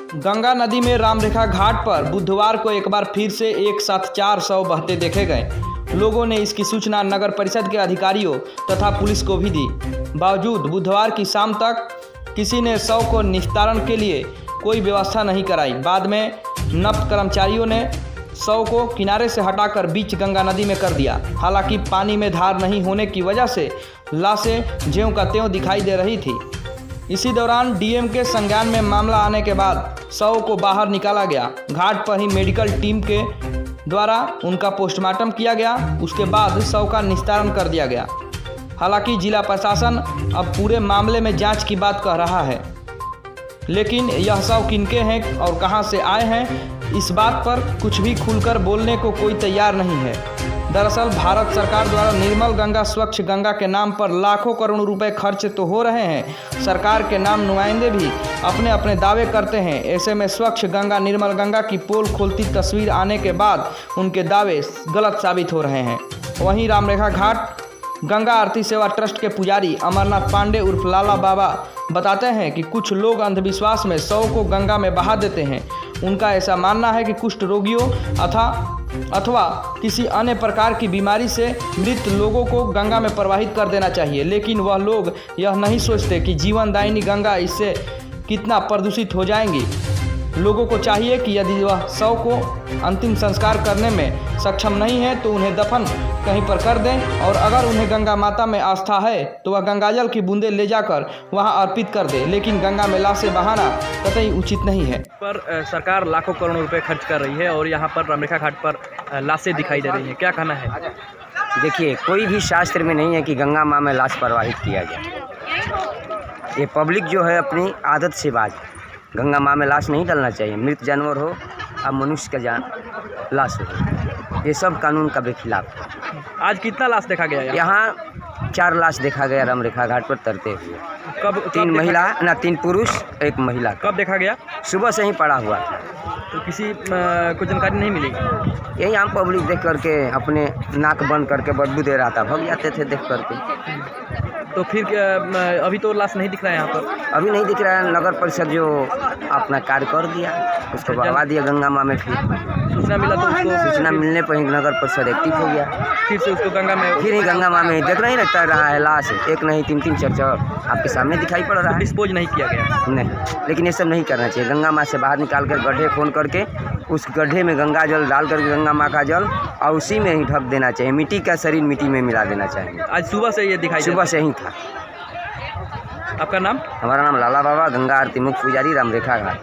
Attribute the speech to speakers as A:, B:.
A: गंगा नदी में रामरेखा घाट पर बुधवार को एक बार फिर से एक साथ 4 शव बहते देखे गए। लोगों ने इसकी सूचना नगर परिषद के अधिकारियों तथा पुलिस को भी दी। बावजूद बुधवार की शाम तक किसी ने शव को निस्तारण के लिए कोई व्यवस्था नहीं कराई। बाद में नप्त कर्मचारियों ने शव को किनारे से हटाकर बीच गंगा नदी में कर दिया। हालांकि पानी में धार नहीं होने की वजह से लाशें ज्यों का त्यों दिखाई दे रही थी। इसी दौरान डीएम के संज्ञान में मामला आने के बाद शव को बाहर निकाला गया। घाट पर ही मेडिकल टीम के द्वारा उनका पोस्टमार्टम किया गया। उसके बाद शव का निस्तारण कर दिया गया। हालांकि जिला प्रशासन अब पूरे मामले में जांच की बात कह रहा है, लेकिन यह शव किनके हैं और कहां से आए हैं, इस बात पर कुछ भी खुलकर बोलने को कोई तैयार नहीं है। दरअसल भारत सरकार द्वारा निर्मल गंगा स्वच्छ गंगा के नाम पर लाखों करोड़ रुपए खर्च तो हो रहे हैं। सरकार के नाम नुमाइंदे भी अपने अपने दावे करते हैं। ऐसे में स्वच्छ गंगा निर्मल गंगा की पोल खोलती तस्वीर आने के बाद उनके दावे गलत साबित हो रहे हैं। वहीं रामरेखा घाट गंगा आरती सेवा ट्रस्ट के पुजारी अमरनाथ पांडे उर्फ लाला बाबा बताते हैं कि कुछ लोग अंधविश्वास में शव को गंगा में बहा देते हैं। उनका ऐसा मानना है कि कुष्ठ रोगियों अथवा किसी अन्य प्रकार की बीमारी से मृत लोगों को गंगा में प्रवाहित कर देना चाहिए, लेकिन वह लोग यह नहीं सोचते कि जीवनदायिनी गंगा इससे कितना प्रदूषित हो जाएंगी। लोगों को चाहिए कि यदि वह शव को अंतिम संस्कार करने में सक्षम नहीं है तो उन्हें दफन कहीं पर कर दें, और अगर उन्हें गंगा माता में आस्था है तो वह गंगाजल की बूंदें ले जाकर वहां अर्पित कर दे, लेकिन गंगा में लाशें बहाना कतई उचित नहीं है।
B: पर सरकार लाखों करोड़ रुपए खर्च कर रही है और यहाँ पर रामरेखा घाट पर लाशें दिखाई दे रही हैं, क्या कहना है?
C: देखिए, कोई भी शास्त्र में नहीं है कि गंगा माँ में लाश प्रवाहित किया जाए। ये पब्लिक जो है अपनी आदत से बाज, गंगा माँ में लाश नहीं डलना चाहिए। मृत जानवर हो अब मनुष्य का जान लाश हो, ये सब कानून का बेखिलाफ है।
B: आज कितना लाश देखा गया
C: यहाँ 4 लाश देखा गया रामरेखा घाट पर तरते हुए।
B: कब
C: 3 महिला ना 3 पुरुष 1 महिला।
B: कब देखा गया?
C: सुबह से ही पड़ा हुआ था।
B: तो किसी को जानकारी नहीं मिली?
C: यही आम पब्लिक देख करके अपने नाक बंद करके बदबू दे रहा था, भग जाते थे देख करके।
B: तो फिर अभी तो लाश नहीं दिख रहा है यहाँ पर?
C: अभी नहीं दिख रहा है। नगर परिषद जो अपना कार्य कर दिया, उसको बढ़वा दिया गंगा माँ में। फिर
B: सूचना मिला तो उसको
C: सूचना मिलने पर ही नगर परिषद एक्टिव हो गया।
B: फिर से उसको गंगा में
C: फिर ही गंगा माँ में देख नहीं रहता रहा है लाश, एक नहीं 3-3 4 आपके सामने दिखाई पड़ रहा है।
B: डिस्पोज नहीं किया गया?
C: नहीं, लेकिन ये सब नहीं करना चाहिए। गंगा माँ से बाहर निकाल कर गड्ढे खोन करके उस गड्ढे में गंगा जल डाल करके गंगा माँ का जल और उसी में ही ढक देना चाहिए। मिट्टी का शरीर मिट्टी में मिला देना चाहिए।
B: आज सुबह से ये दिखाई?
C: सुबह से ही था।
B: आपका नाम?
C: हमारा नाम लाला बाबा, गंगा आरती मुख्य पुजारी, रामरेखा घाट।